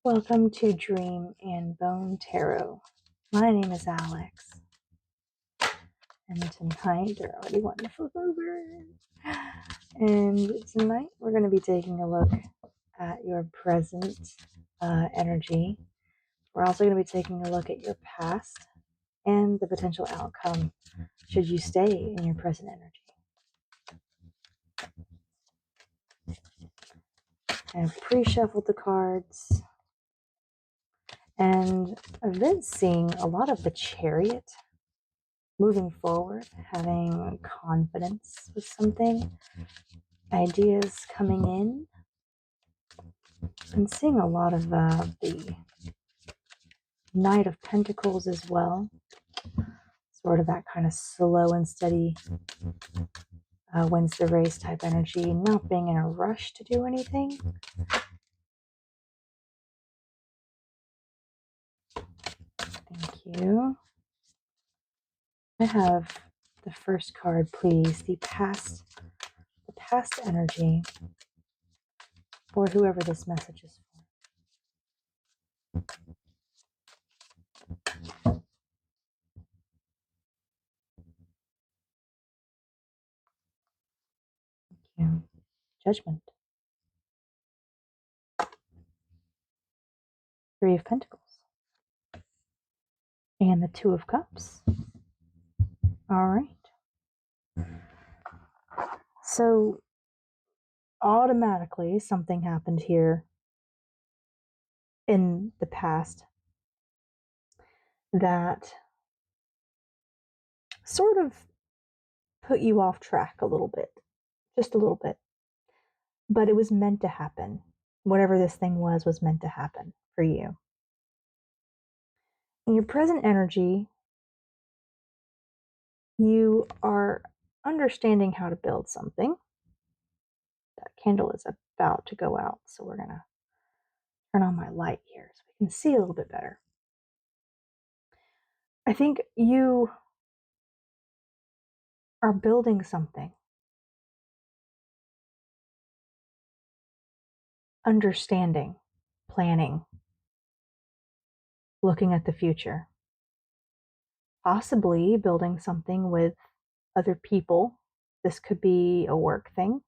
Welcome to Dream and Bone Tarot. My name is Alex, and tonight they're already wanting to flip over. And tonight we're going to be taking a look at your present energy. We're also going to be taking a look at your past and the potential outcome should you stay in your present energy. I've pre-shuffled the cards, and I've been seeing a lot of the Chariot moving forward, having confidence with something, ideas coming in, and seeing a lot of the Knight of Pentacles as well. Sort of that kind of slow and steady wins the race type energy, not being in a rush to do anything. Thank you. I have the first card, please. The past energy for whoever this message is for. Thank you. Judgment. Three of Pentacles. And the Two of Cups. All right. So automatically something happened here in the past that sort of put you off track a little bit, just a little bit. But it was meant to happen. Whatever this thing was meant to happen for you. In your present energy, you are understanding how to build something. That candle is about to go out, so we're going to turn on my light here so we can see a little bit better. I think you are building something. Understanding, planning, looking at the future. Possibly building something with other people. This could be a work thing.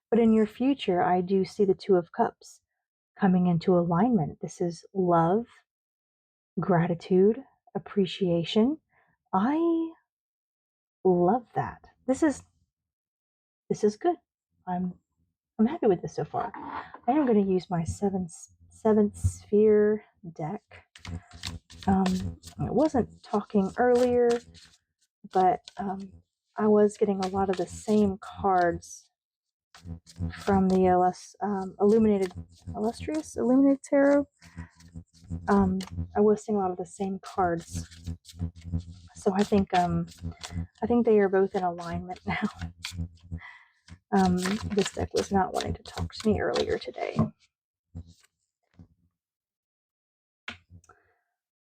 But in your future, I do see the Two of Cups coming into alignment. This is love, gratitude, appreciation. I love that. This is good. I'm happy with this so far. I am going to use my seventh sphere deck. I wasn't talking earlier, but I was getting a lot of the same cards from the Illustrious Illuminated Tarot. I was seeing a lot of the same cards, so I think they are both in alignment now. This deck was not wanting to talk to me earlier today.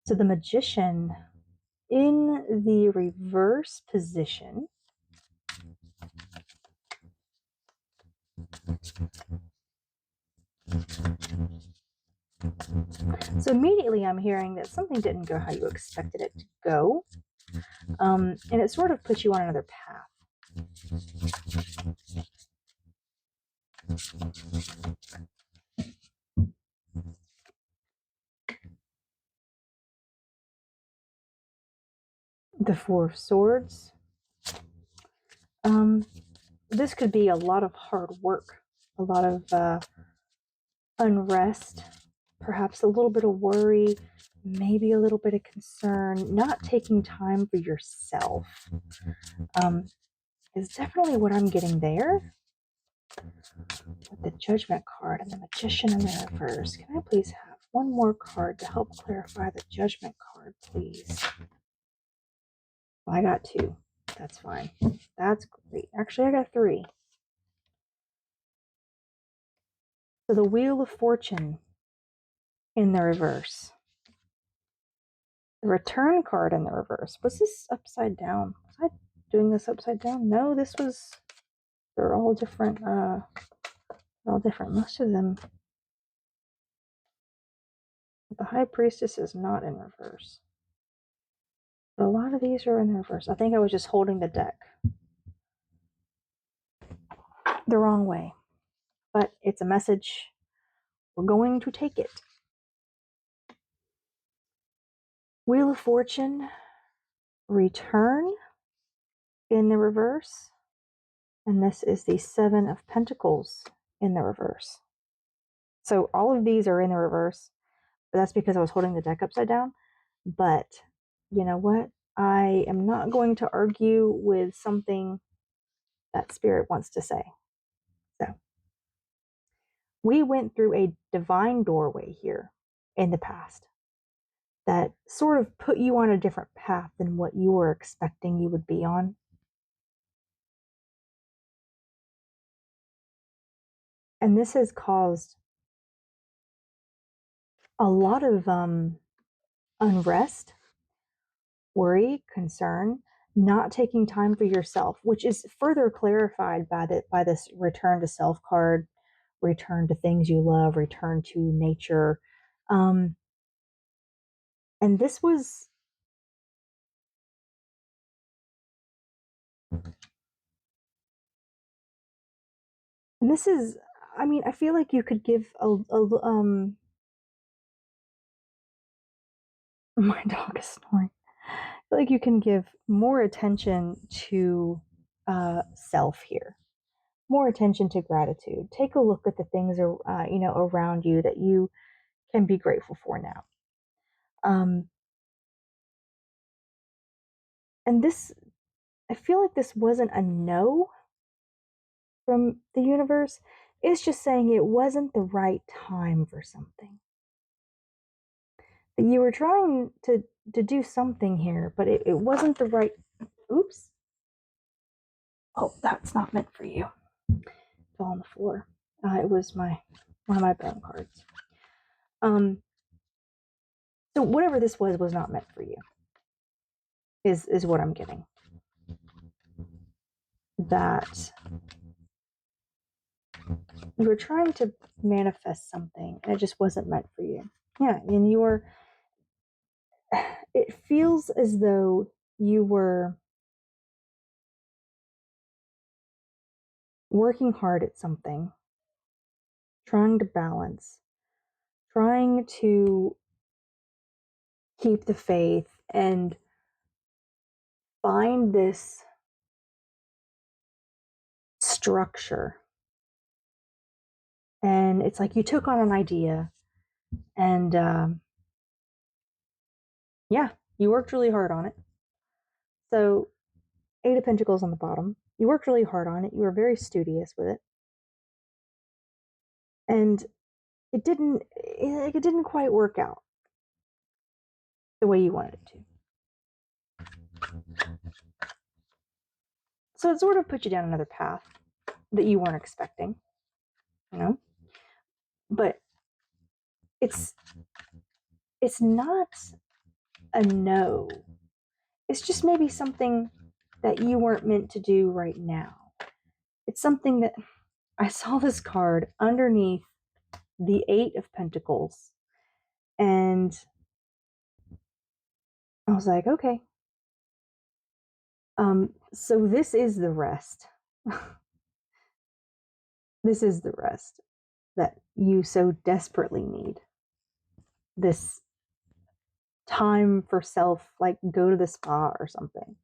So the Magician in the reverse position. So immediately I'm hearing that something didn't go how you expected it to go. And it sort of puts you on another path. The Four of Swords. This could be a lot of hard work, a lot of unrest, perhaps a little bit of worry, maybe a little bit of concern, not taking time for yourself is definitely what I'm getting there. With the Judgment card and the Magician in the reverse, can I please have one more card to help clarify the Judgment card, please? Well, I got two. That's fine. That's great. Actually, I got three. So the Wheel of Fortune in the reverse. The Return card in the reverse. Was this upside down? Was I doing this upside down? No, this was... They're all different. Most of them The High Priestess is not in reverse. But a lot of these are in reverse. I think I was just holding the deck the wrong way. But it's a message. We're going to take it. Wheel of Fortune, Return in the reverse. And this is the Seven of Pentacles in the reverse. So all of these are in the reverse, but that's because I was holding the deck upside down. But you know what? I am not going to argue with something that Spirit wants to say. So we went through a divine doorway here in the past that sort of put you on a different path than what you were expecting you would be on. And this has caused a lot of unrest, worry, concern, not taking time for yourself, which is further clarified by this return to self card, return to things you love, return to nature. And this was and this is I mean, I feel like you could give my dog is snoring. I feel like you can give more attention to self here, more attention to gratitude. Take a look at the things around you that you can be grateful for now. And this, I feel like this wasn't a no from the universe. It's just saying it wasn't the right time for something. You were trying to do something here, but it wasn't the right. Oops. Oh, that's not meant for you. It fell on the floor. It was one of my bone cards. So whatever this was not meant for you. Is what I'm getting. That you were trying to manifest something and it just wasn't meant for you. Yeah, and it feels as though you were working hard at something, trying to balance, trying to keep the faith and find this structure. And it's like you took on an idea and yeah, you worked really hard on it. So, Eight of Pentacles on the bottom. You worked really hard on it. You were very studious with it. And it didn't quite work out the way you wanted it to. So it sort of put you down another path that you weren't expecting, you know? But it's not a no. It's just maybe something that you weren't meant to do right now. It's something that I saw this card underneath the Eight of Pentacles, and I was like, okay. So this is the rest. This is the rest that you so desperately need. This time for self, like go to the spa or something.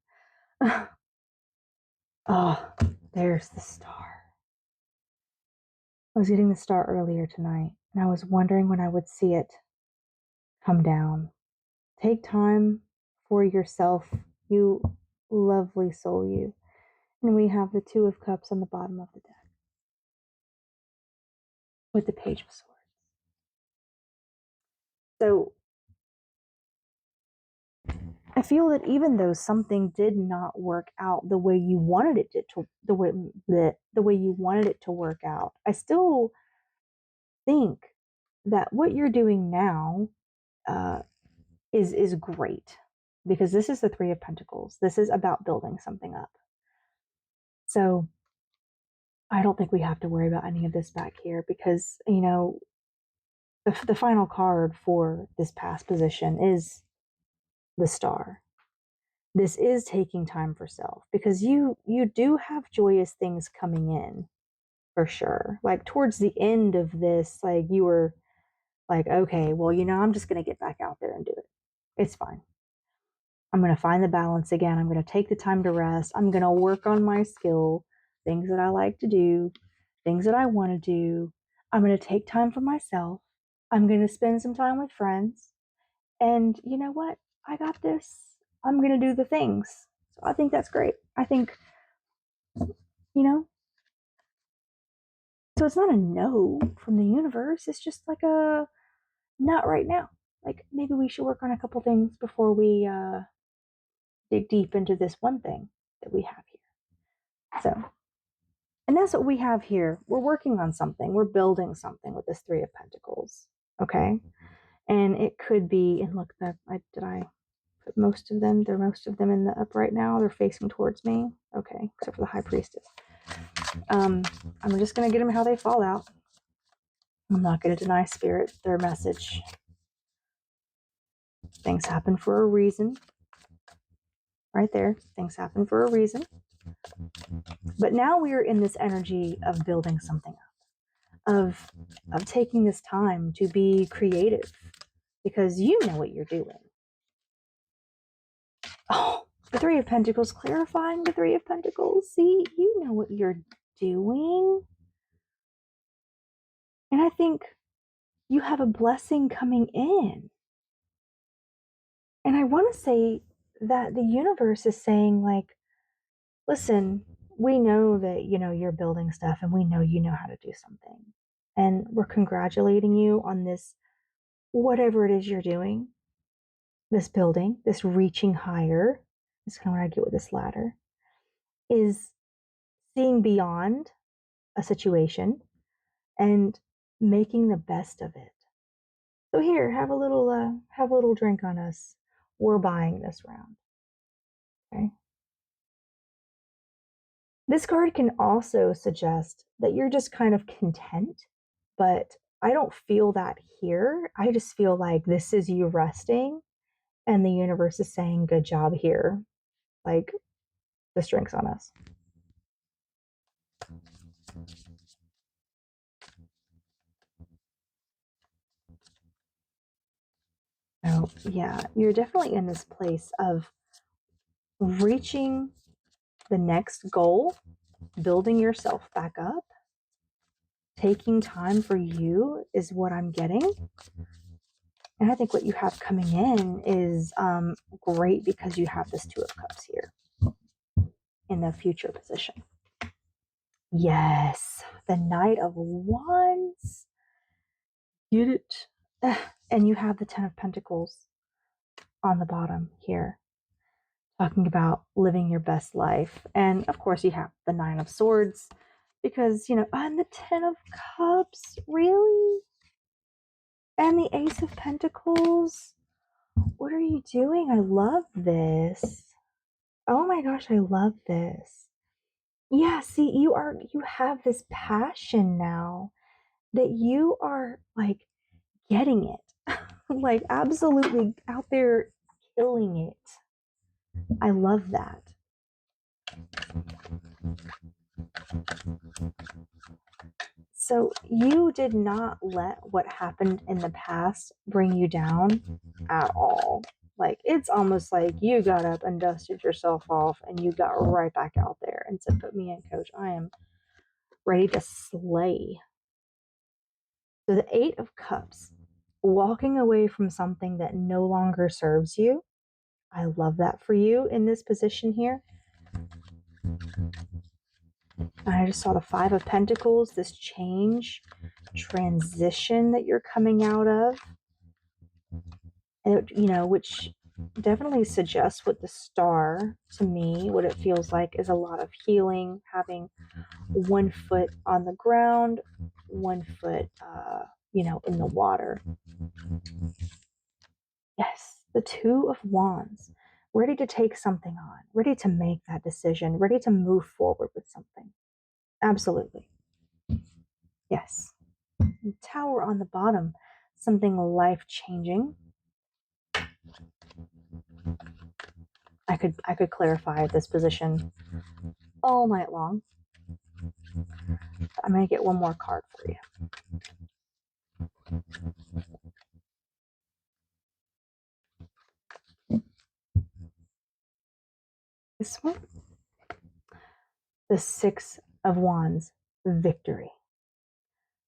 Oh, there's the star. I was getting the star earlier tonight, and I was wondering when I would see it come down. Take time for yourself, you lovely soul, you. And we have the Two of Cups on the bottom of the deck with the Page of Swords. So I feel that even though something did not work out the way you wanted it to the way you wanted it to work out, I still think that what you're doing now is great, because this is the Three of Pentacles. This is about building something up. So I don't think we have to worry about any of this back here, because the final card for this past position is the Star. This is taking time for self, because you do have joyous things coming in, for sure. Like towards the end of this, like you were like, okay, well, I'm just going to get back out there and do it. It's fine. I'm going to find the balance again. I'm going to take the time to rest. I'm going to work on my skill, things that I like to do, things that I want to do. I'm going to take time for myself. I'm going to spend some time with friends. And you know what? I got this. I'm going to do the things. So I think that's great. I think, you know, so it's not a no from the universe. It's just like a not right now. Like maybe we should work on a couple things before we dig deep into this one thing that we have here. So, and that's what we have here. We're working on something. We're building something with this Three of Pentacles. Okay. And it could be, and look, did I put most of them? They're most of them in the upright now. They're facing towards me. Okay, except for the High Priestess. I'm just going to get them how they fall out. I'm not going to deny Spirit their message. Things happen for a reason. Right there. Things happen for a reason. But now we are in this energy of building something up, of taking this time to be creative, because you know what you're doing. Oh, the Three of Pentacles, clarifying the Three of Pentacles. See, you know what you're doing. And I think you have a blessing coming in. And I want to say that the universe is saying, like, listen, we know that, you're building stuff, and we know you know how to do something. And we're congratulating you on this, whatever it is you're doing, this building, this reaching higher. That's kind of what I get with this ladder, is seeing beyond a situation and making the best of it. So here, have a little drink on us. We're buying this round. Okay. This card can also suggest that you're just kind of content, but I don't feel that here. I just feel like this is you resting, and the universe is saying, good job here. Like, this drink's on us. So, yeah, you're definitely in this place of reaching the next goal, building yourself back up. Taking time for you is what I'm getting. And I think what you have coming in is great, because you have this Two of Cups here in the future position. Yes, the Knight of Wands. Get it? And you have the Ten of Pentacles on the bottom here, talking about living your best life. And of course, you have the Nine of Swords, because, and the Ten of Cups, really? And the Ace of Pentacles. What are you doing? I love this. Oh my gosh, I love this. Yeah, see, you have this passion now that you are like getting it. Like absolutely out there killing it. I love that. So you did not let what happened in the past bring you down at all. Like, it's almost like you got up and dusted yourself off and you got right back out there and said, put me in, coach. I am ready to slay. So the Eight of Cups, walking away from something that no longer serves you. I love that for you in this position here. I just saw the Five of Pentacles, this change, transition that you're coming out of. And which definitely suggests with the Star, to me, what it feels like is a lot of healing, having one foot on the ground, one foot, in the water. Yes, the Two of Wands, ready to take something on, ready to make that decision, ready to move forward with something. Absolutely. Yes. Tower on the bottom, something life-changing. I could clarify this position all night long. I'm going to get one more card for you. This one, the Six of Wands, victory.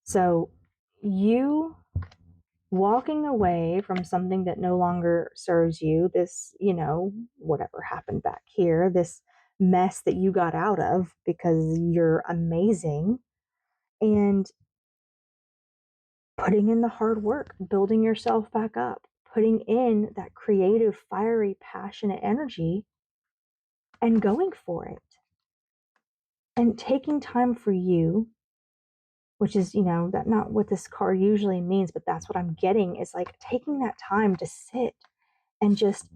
So you walking away from something that no longer serves you, this, whatever happened back here, this mess that you got out of because you're amazing, and putting in the hard work, building yourself back up, putting in that creative, fiery, passionate energy and going for it. And taking time for you, which is, that not what this card usually means, but that's what I'm getting, is like taking that time to sit and just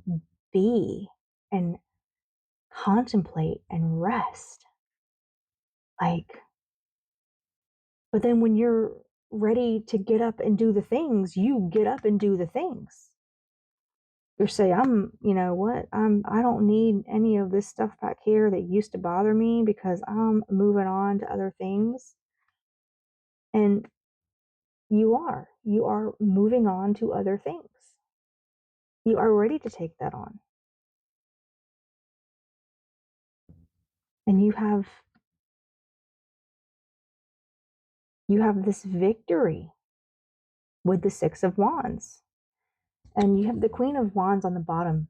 be and contemplate and rest. But then when you're ready to get up and do the things, you get up and do the things. You say, I don't need any of this stuff back here that used to bother me because I'm moving on to other things. And you are moving on to other things. You are ready to take that on. And you have this victory with the Six of Wands. And you have the Queen of Wands on the bottom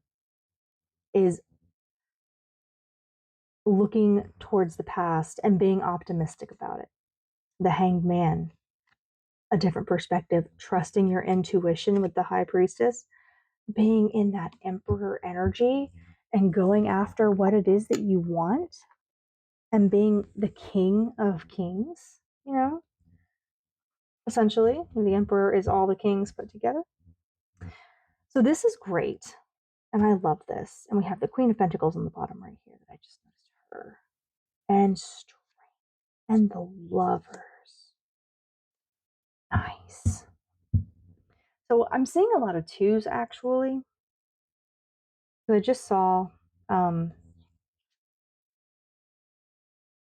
is looking towards the past and being optimistic about it. The Hanged Man, a different perspective, trusting your intuition with the High Priestess, being in that Emperor energy and going after what it is that you want and being the King of Kings, essentially. The Emperor is all the kings put together. So this is great. And I love this. And we have the Queen of Pentacles on the bottom right here that I just noticed her. And strength. And the Lovers. Nice. So I'm seeing a lot of twos, actually. So I just saw the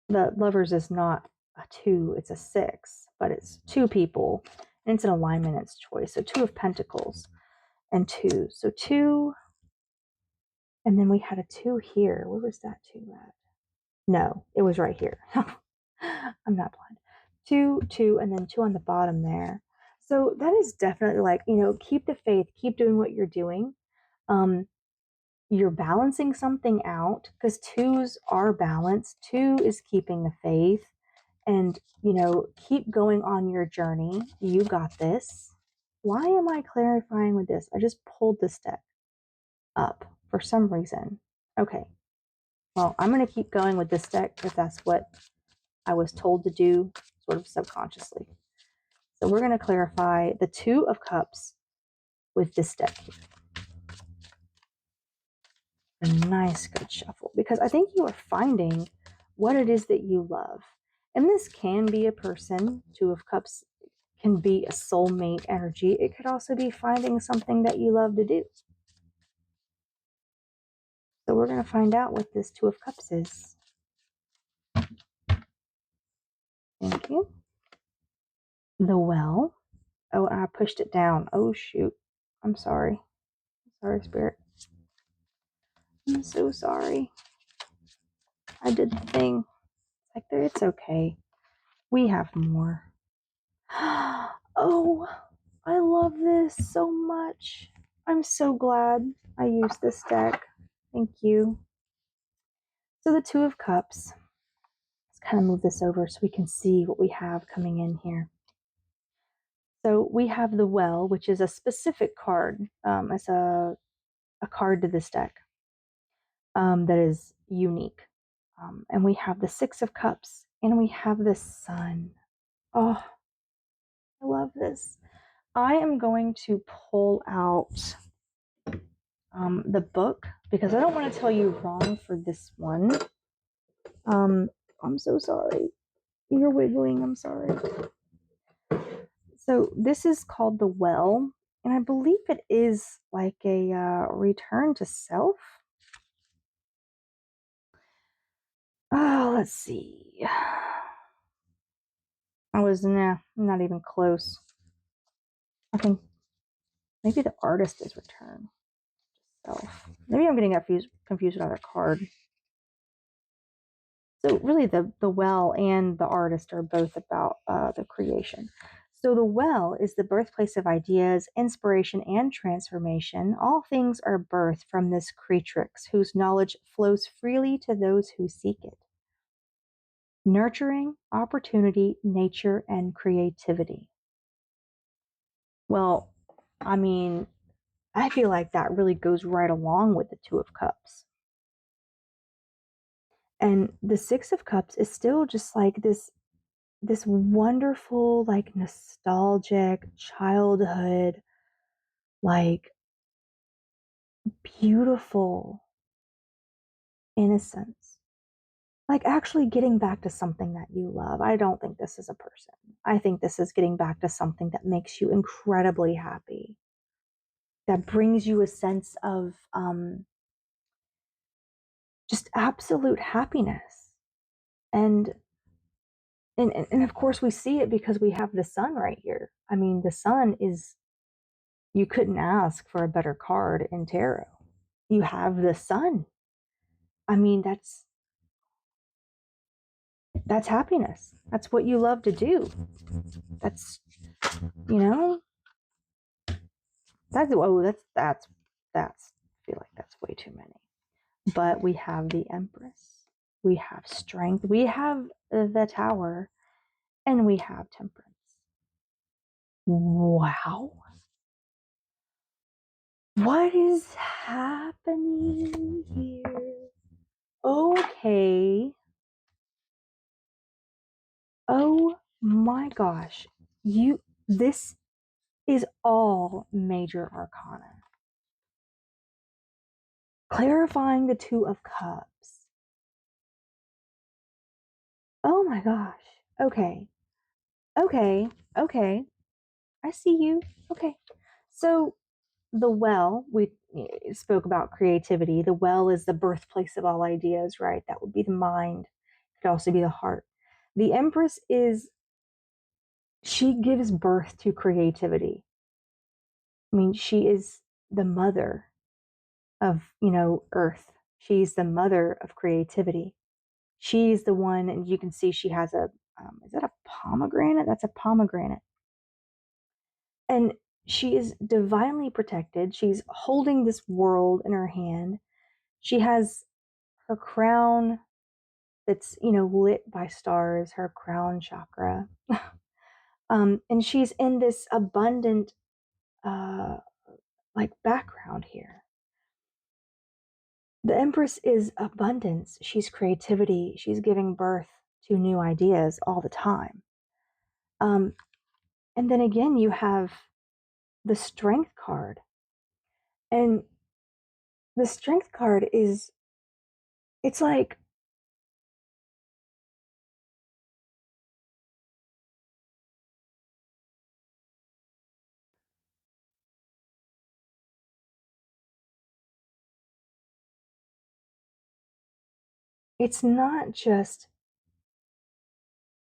Lovers is not a 2, it's a 6, but it's 2 people. And it's an alignment, it's choice. So 2 of Pentacles and 2. So 2, and then we had a 2 here. Where was that 2 at? No, it was right here. I'm not blind. 2, 2, and then 2 on the bottom there. So that is definitely like, keep the faith, keep doing what you're doing. You're balancing something out because 2s are balanced. 2 is keeping the faith and, keep going on your journey. You got this. Why am I clarifying with this? I just pulled this deck up for some reason. Okay. Well, I'm going to keep going with this deck if that's what I was told to do, sort of subconsciously. So we're going to clarify the 2 of Cups with this deck here. A nice, good shuffle, because I think you are finding what it is that you love. And this can be a person. 2 of Cups can be a soulmate energy. It could also be finding something that you love to do. So we're going to find out what this 2 of Cups is. Thank you. The Well. Oh, I pushed it down. Oh, shoot. I'm sorry. Sorry, Spirit. I'm so sorry. I did the thing. It's okay. We have more. Oh, I love this so much. I'm so glad I used this deck. Thank you. So the 2 of Cups. Let's kind of move this over so we can see what we have coming in here. So we have the Well, which is a specific card. It's a card to this deck that is unique. And we have the 6 of Cups, and we have the Sun. Oh, I love this. I am going to pull out the book because I don't want to tell you wrong for this one. I'm so sorry. You're wiggling. I'm sorry. So this is called the well, and I believe it is like a return to self. Oh, let's see. Not even close. I think maybe the artist is return to self. Maybe I'm getting confused with another card. So really, the well and the artist are both about the creation. So the well is the birthplace of ideas, inspiration, and transformation. All things are birthed from this creatrix, whose knowledge flows freely to those who seek it. Nurturing, opportunity, nature, and creativity. Well, I mean, I feel like that really goes right along with the Two of Cups. And the Six of Cups is still just like this wonderful, like nostalgic childhood, like beautiful innocence. Like actually getting back to something that you love. I don't think this is a person. I think this is getting back to something that makes you incredibly happy, that brings you a sense of just absolute happiness. And and of course we see it because we have the sun right here. I mean, the sun is, you couldn't ask for a better card in tarot. You have the sun. I mean, that's happiness. That's what you love to do. That's, you know, that's I feel like that's way too many. But we have the Empress. We have strength. We have the Tower, and we have Temperance. Wow. What is happening here? Okay. Oh my gosh. This is all major arcana. Clarifying the Two of Cups. Oh my gosh. Okay. Okay. Okay. I see you. Okay. So the well, we spoke about creativity. The well is the birthplace of all ideas, right? That would be the mind. It could also be the heart. The Empress she gives birth to creativity. I mean, she is the mother of, Earth. She's the mother of creativity. She's the one, and you can see she has is that a pomegranate? That's a pomegranate. And she is divinely protected. She's holding this world in her hand. She has her crown that's, lit by stars, her crown chakra. And she's in this abundant, uh, like background here. The Empress is abundance. She's creativity. She's giving birth to new ideas all the time. Um, and then again, you have the Strength card. And the Strength card it's like, it's not just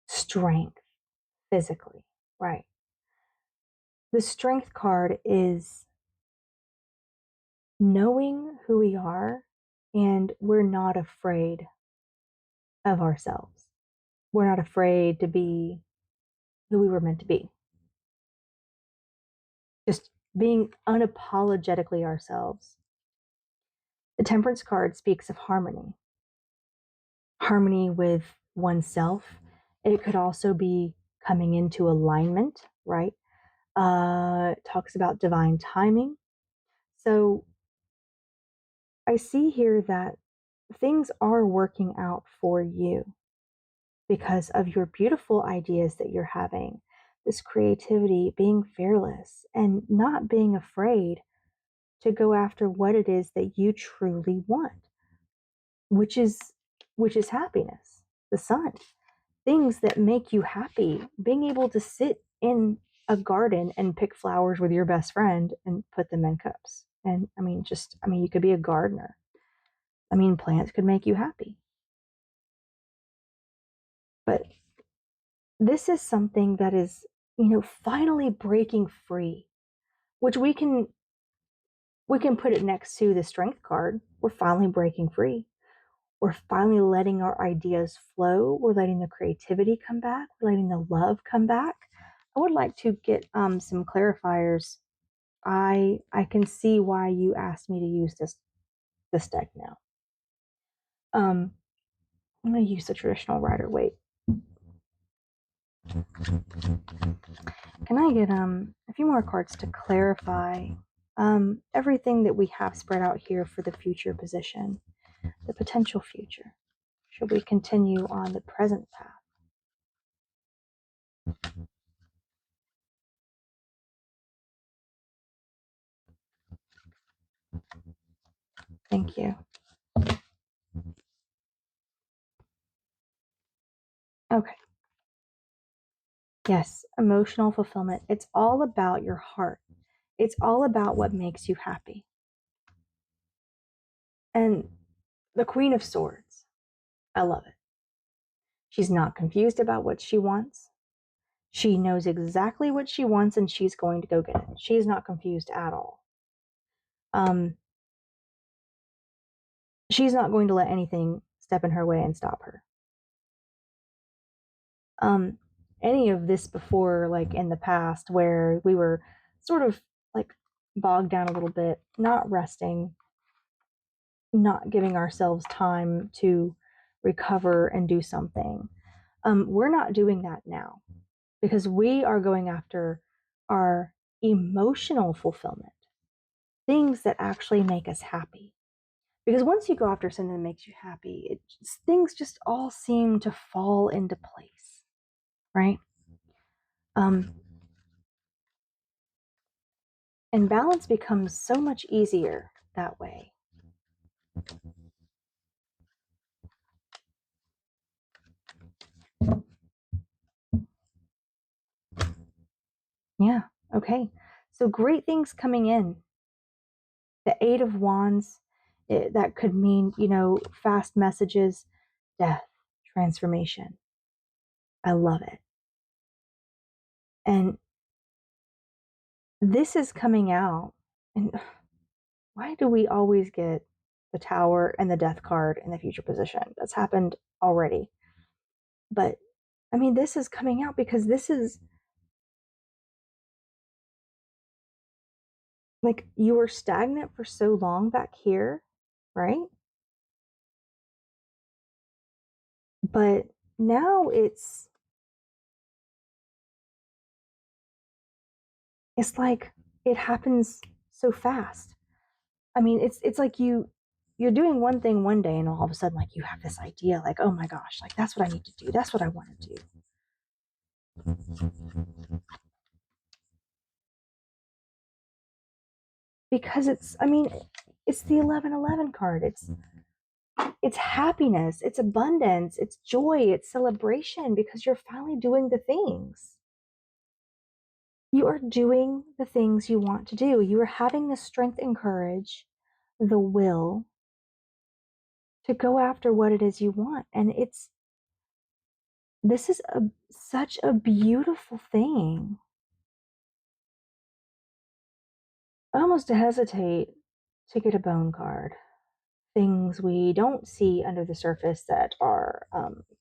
strength physically, right? The Strength card is knowing who we are, and we're not afraid of ourselves. We're not afraid to be who we were meant to be. Just being unapologetically ourselves. The Temperance card speaks of harmony, harmony with oneself. It could also be coming into alignment, right? It talks about divine timing. So I see here that things are working out for you because of your beautiful ideas that you're having, this creativity, being fearless, and not being afraid to go after what it is that you truly want, which is happiness, the sun, things that make you happy, being able to sit in a garden and pick flowers with your best friend and put them in cups. And I mean, you could be a gardener. I mean, plants could make you happy. But this is something that is, finally breaking free, which we can put it next to the strength card. We're finally breaking free. We're finally letting our ideas flow. We're letting the creativity come back. We're letting the love come back. I would like to get some clarifiers. I can see why you asked me to use this deck now. I'm going to use the traditional Rider-Waite. Can I get a few more cards to clarify everything that we have spread out here for the future position, the potential future? Should we continue on the present path? Thank you. Okay. Yes, emotional fulfillment. It's all about your heart. It's all about what makes you happy. And the Queen of Swords, I love it. She's not confused about what she wants. She knows exactly what she wants and she's going to go get it. She's not confused at all. She's not going to let anything step in her way and stop her. Any of this before, like in the past, where we were sort of like bogged down a little bit, not resting, not giving ourselves time to recover and do something. We're not doing that now because we are going after our emotional fulfillment, things that actually make us happy. Because once you go after something that makes you happy, things just all seem to fall into place, right? And balance becomes so much easier that way. Yeah, okay. So great things coming in. The Eight of Wands, that could mean, fast messages, death, transformation. I love it. And this is coming out. And why do we always get the Tower and the Death card in the future position? That's happened already. But I mean, this is coming out because this is like you were stagnant for so long back here, right? But now it's like it happens so fast. I mean, it's like you're doing one thing one day and all of a sudden like you have this idea like, oh my gosh, like that's what I need to do. That's what I want to do. Because it's the 1111 card. It's happiness, it's abundance, it's joy, it's celebration because you're finally doing the things. You are doing the things you want to do. You are having the strength and courage, the will to go after what it is you want. And this is such a beautiful thing. I almost hesitate to get a bone card. Things we don't see under the surface that are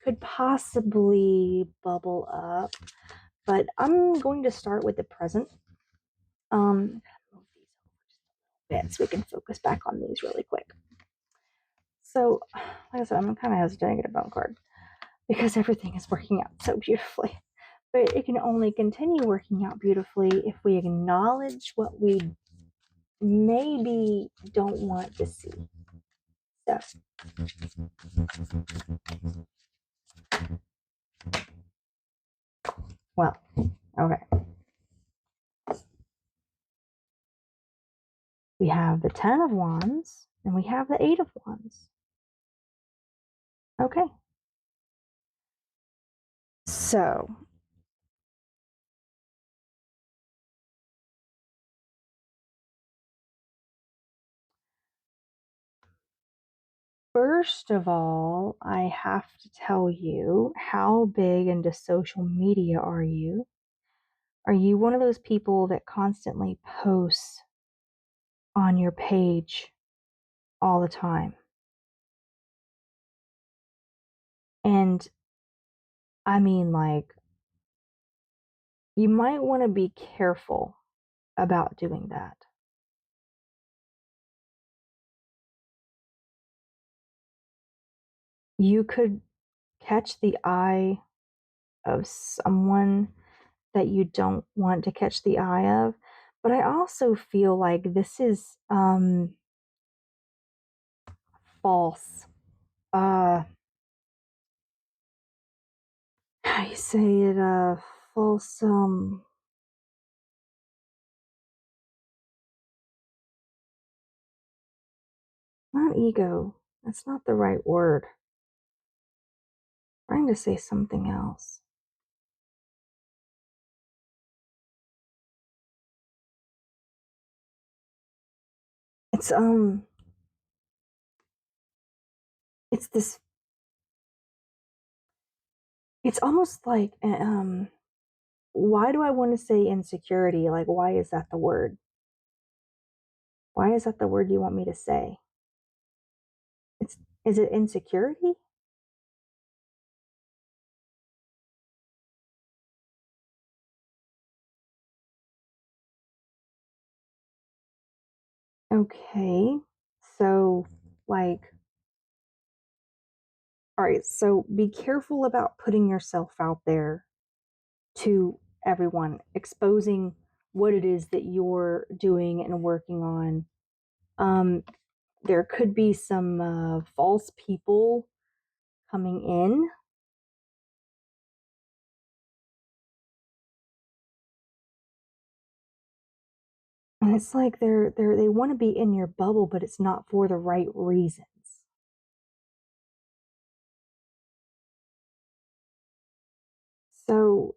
could possibly bubble up. But I'm going to start with the present. Move these over just a little bit so we can focus back on these really quick. So, like I said, I'm kind of hesitating to get a bone card because everything is working out so beautifully. But it can only continue working out beautifully if we acknowledge what we maybe don't want to see. So, well, okay. We have the Ten of Wands and we have the Eight of Wands. Okay. So, First of all, I have to tell you, how big into social media are you? Are you one of those people that constantly posts on your page all the time? And I mean, like, you might want to be careful about doing that. You could catch the eye of someone that you don't want to catch the eye of. But I also feel like this is false. Uh how you say it, false, not ego. That's not the right word. I'm trying to say something else. It's it's this it's almost like why do I want to say insecurity? Like, why is that the word? Why is that the word you want me to say? It's is it insecurity? Okay. So, like, all right, so be careful about putting yourself out there to everyone, exposing what it is that you're doing and working on. Um, there could be some false people coming in, and it's like they want to be in your bubble, but it's not for the right reasons. So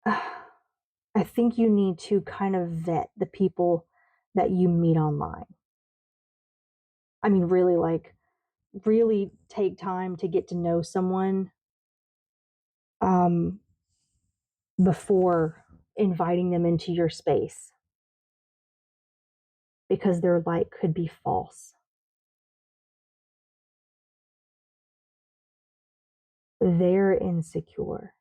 I think you need to kind of vet the people that you meet online. I mean, really, like, really take time to get to know someone um, before inviting them into your space because their light could be false. They're insecure.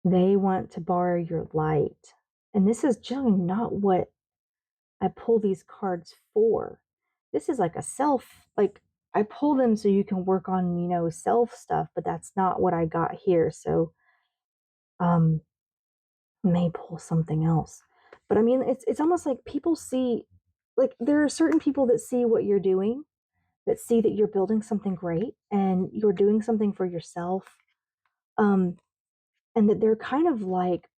They want to borrow your light. And this is generally not what I pull these cards for. This is like a self, like, I pull them so you can work on, self stuff, but that's not what I got here. So, um, may pull something else. But I mean, it's almost like people see, like, there are certain people that see what you're doing, that see that you're building something great and you're doing something for yourself. Um, and that they're kind of like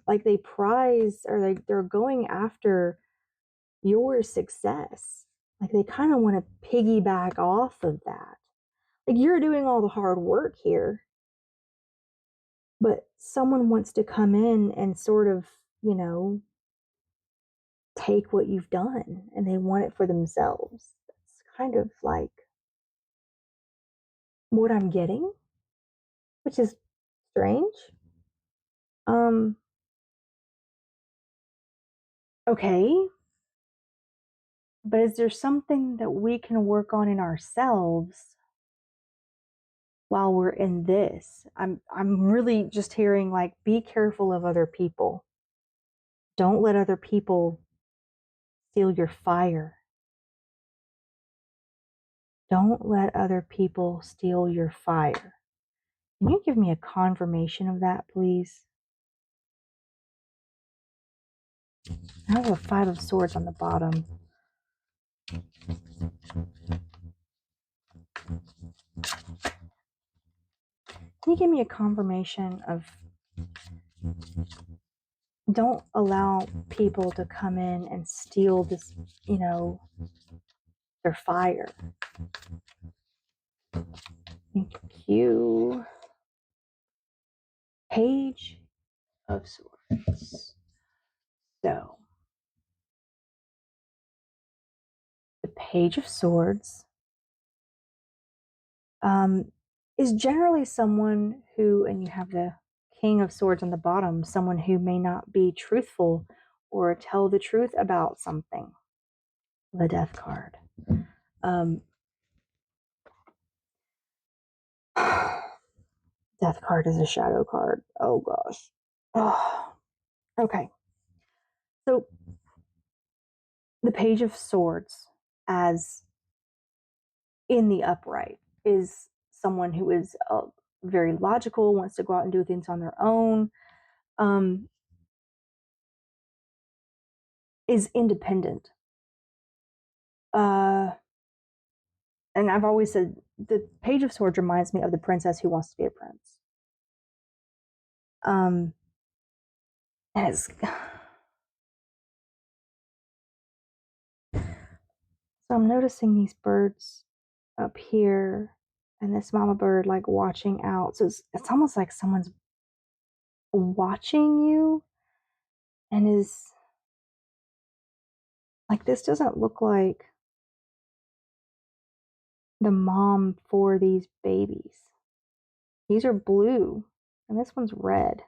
like they prize, or they're going after your success. Like, they kind of want to piggyback off of that. Like, you're doing all the hard work here, but someone wants to come in and sort of, you know, take what you've done and they want it for themselves. That's kind of like what I'm getting, which is strange. Um, okay, but is there something that we can work on in ourselves while we're in this? I'm really just hearing, like, be careful of other people. Don't let other people steal your fire. Don't let other people steal your fire. Can you give me a confirmation of that, please? I have a Five of Swords on the bottom. Can you give me a confirmation of, don't allow people to come in and steal this, you know, their fire? Thank you. Page of Swords. So, Page of Swords is generally someone who, and you have the King of Swords on the bottom, someone who may not be truthful or tell the truth about something. The Death card. Death card is a shadow card. Oh gosh. Oh, okay. So the Page of Swords, as in the upright, is someone who is very logical, wants to go out and do things on their own, is independent. And I've always said the Page of Swords reminds me of the princess who wants to be a prince. And it's so I'm noticing these birds up here and this mama bird like watching out. So it's almost like someone's watching you and is like, this doesn't look like the mom for these babies. These are blue and this one's red.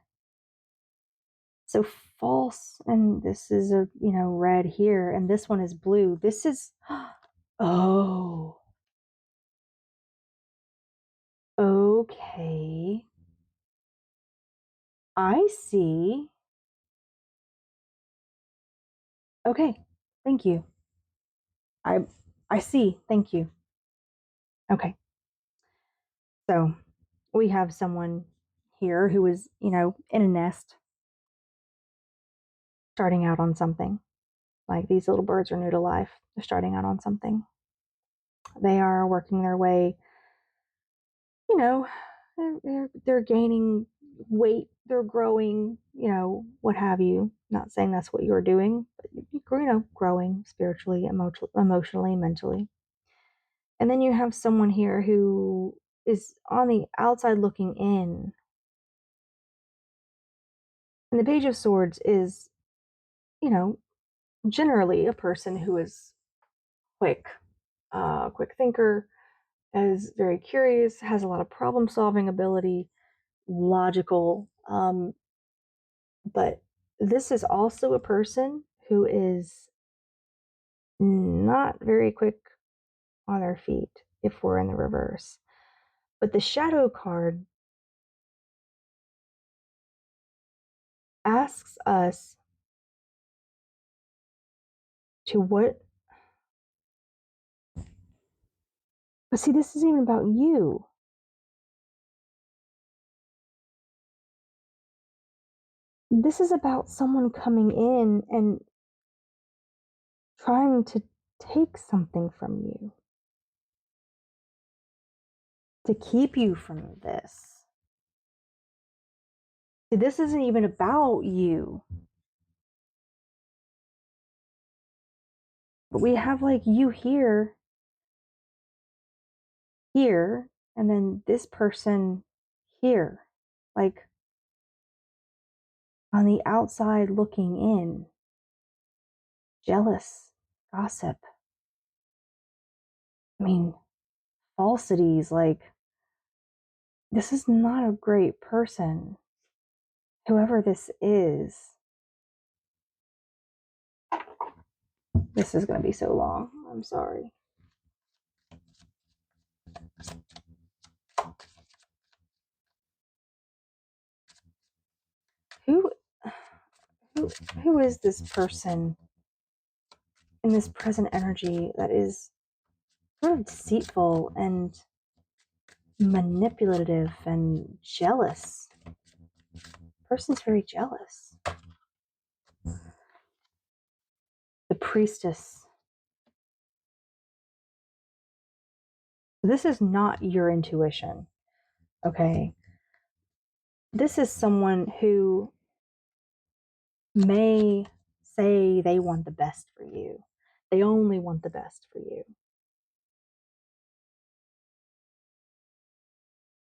So false, and this is a, red here, and this one is blue. This is, oh, okay. I see. Okay, thank you. I I see. Thank you. Okay. So we have someone here who is, in a nest, starting out on something. Like these little birds are new to life. They're starting out on something. They are working their way, you know, they're gaining weight, they're growing, what have you. Not saying that's what you're doing, but growing spiritually, emotionally, mentally. And then you have someone here who is on the outside looking in. And the Page of Swords is, you know, generally a person who is quick, quick thinker, is very curious, has a lot of problem solving ability, logical. But this is also a person who is not very quick on their feet if we're in the reverse. But the shadow card asks us to what. But see, this isn't even about you. This is about someone coming in and trying to take something from you, to keep you from this. See, this isn't even about you. But we have like you here, and then this person here, like on the outside looking in, jealous, gossip. I mean, falsities, like, this is not a great person, whoever this is. This is going to be so long. I'm sorry. Who, who is this person in this present energy that is sort of deceitful and manipulative and jealous? Person's very jealous. The Priestess. This is not your intuition, okay? This is someone who may say they want the best for you. They only want the best for you.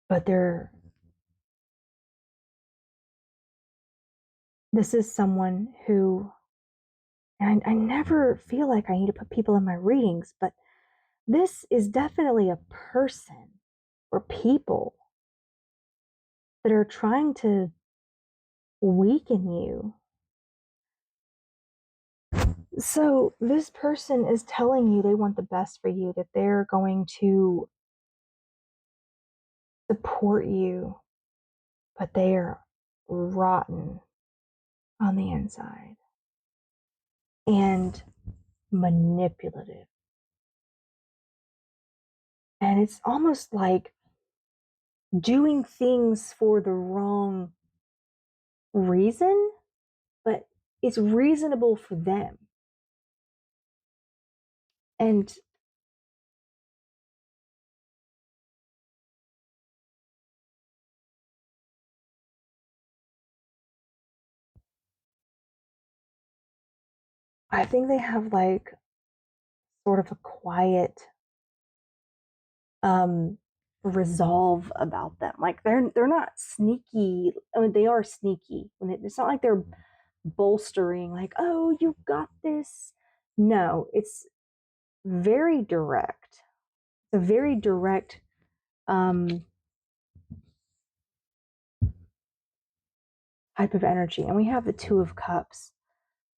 But this is someone who, And I never feel like I need to put people in my readings, but this is definitely a person or people that are trying to weaken you. So, this person is telling you they want the best for you, that they're going to support you, but they are rotten on the inside and manipulative. And it's almost like doing things for the wrong reason, but it's reasonable for them. And I think they have like sort of a quiet um resolve about them. Like they're not sneaky. I mean, they are sneaky. It's not like they're bolstering, like, oh, you got this. No, it's very direct. It's a very direct um type of energy. And we have the Two of Cups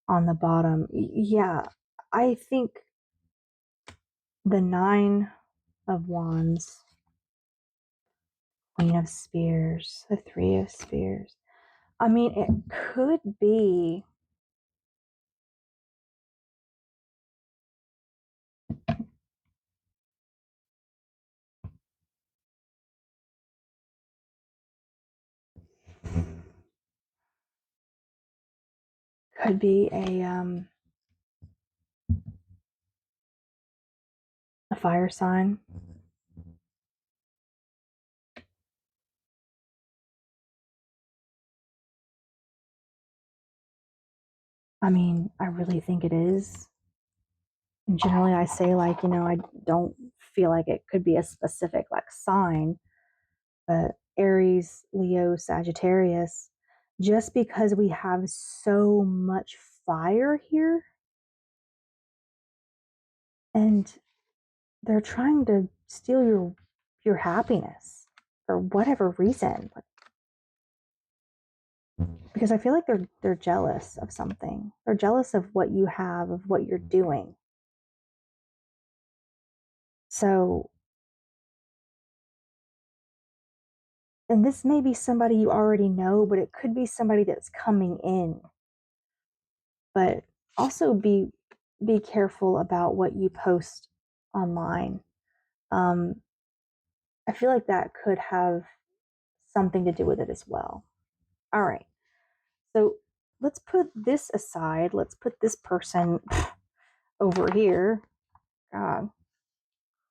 on the bottom. Yeah, I think the Nine of Wands, Queen of Spears, the Three of Spears. I mean, it could be a fire sign. I mean, I really think it is. And generally, I say, like, I don't feel like it could be a specific, like, sign, but Aries, Leo, Sagittarius, just because we have so much fire here, and they're trying to steal your happiness for whatever reason. Because I feel like they're jealous of something. They're jealous of what you have, of what you're doing. So, and this may be somebody you already know, but it could be somebody that's coming in. But also be careful about what you post online. Um, I feel like that could have something to do with it as well. All right. So let's put this aside. Let's put this person over here. God,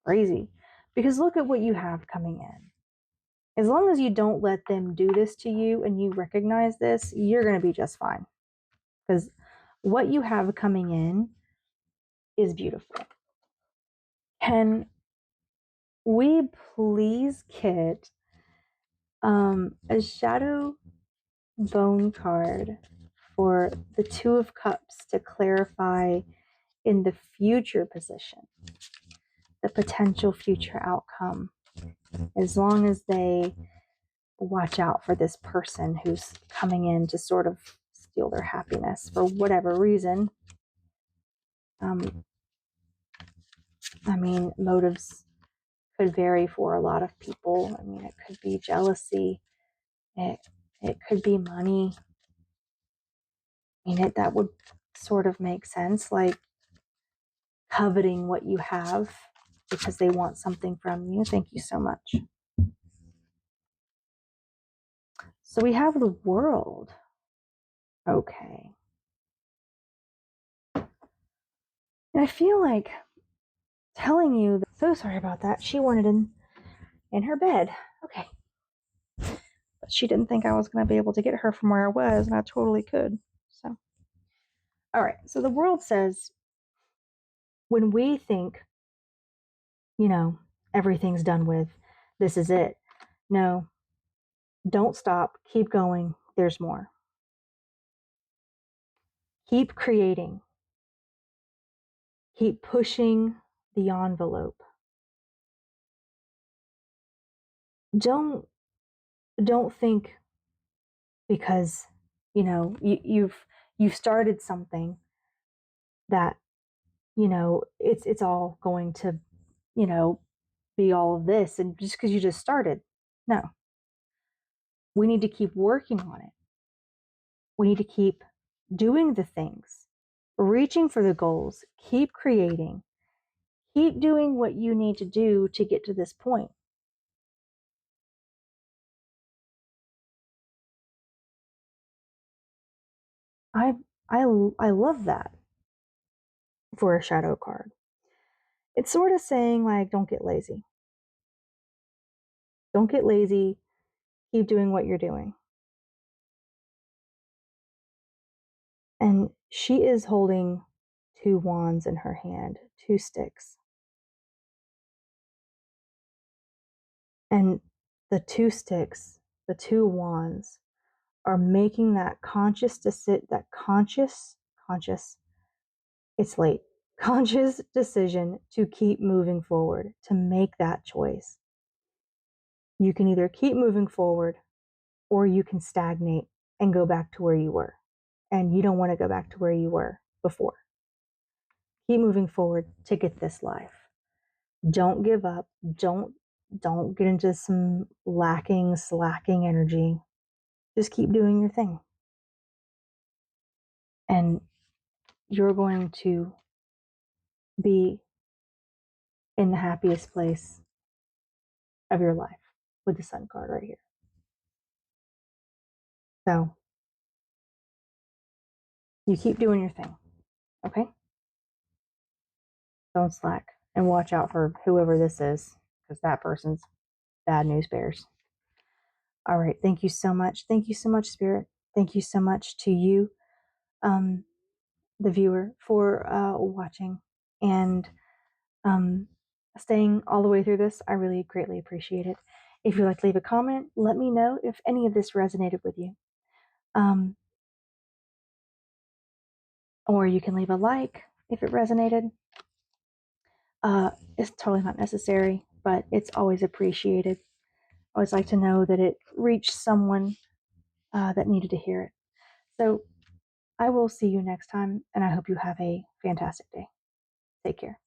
crazy. Because look at what you have coming in. As long as you don't let them do this to you and you recognize this, you're going to be just fine. Because what you have coming in is beautiful. Can we please get a shadow bone card for the Two of Cups to clarify in the future position, the potential future outcome, as long as they watch out for this person who's coming in to sort of steal their happiness for whatever reason. I mean, motives could vary for a lot of people. I mean, it could be jealousy, it it could be money. I mean, that would sort of make sense, like coveting what you have because they want something from you. Thank you so much. So we have the World. Okay. And I feel like telling you that, so sorry about that. She wanted in her bed. Okay. But she didn't think I was going to be able to get her from where I was, and I totally could. So, all right. So the World says when we think, you know, everything's done with, this is it. No, don't stop. Keep going. There's more. Keep creating. Keep pushing the envelope. Don't don't think because you've started something that it's all going to you know be all of this, and just because you just started. No, we need to keep working on it. We need to keep doing the things, reaching for the goals, keep creating, keep doing what you need to do to get to this point. I i i love that for a shadow card. It's sort of saying, like, don't get lazy. Don't get lazy. Keep doing what you're doing. And she is holding two wands in her hand, two sticks. And the two sticks, the two wands, are making that conscious, it's late, conscious decision to keep moving forward, to make that choice. You can either keep moving forward or you can stagnate and go back to where you were. And you don't want to go back to where you were before. Keep moving forward to get this life. Don't give up. Don't get into some slacking energy. Just keep doing your thing. And you're going to be in the happiest place of your life with the Sun card right here. So you keep doing your thing, okay? Don't slack, and watch out for whoever this is, because that person's bad news bears. All right. Thank you so much. Thank you so much, Spirit. Thank you so much to you, um, the viewer, for watching and um, staying all the way through this. I really greatly appreciate it. If you'd like to leave a comment, let me know if any of this resonated with you. Um, or you can leave a like if it resonated. It's totally not necessary, but it's always appreciated. I always like to know that it reached someone that needed to hear it. So I will see you next time, and I hope you have a fantastic day. Take care.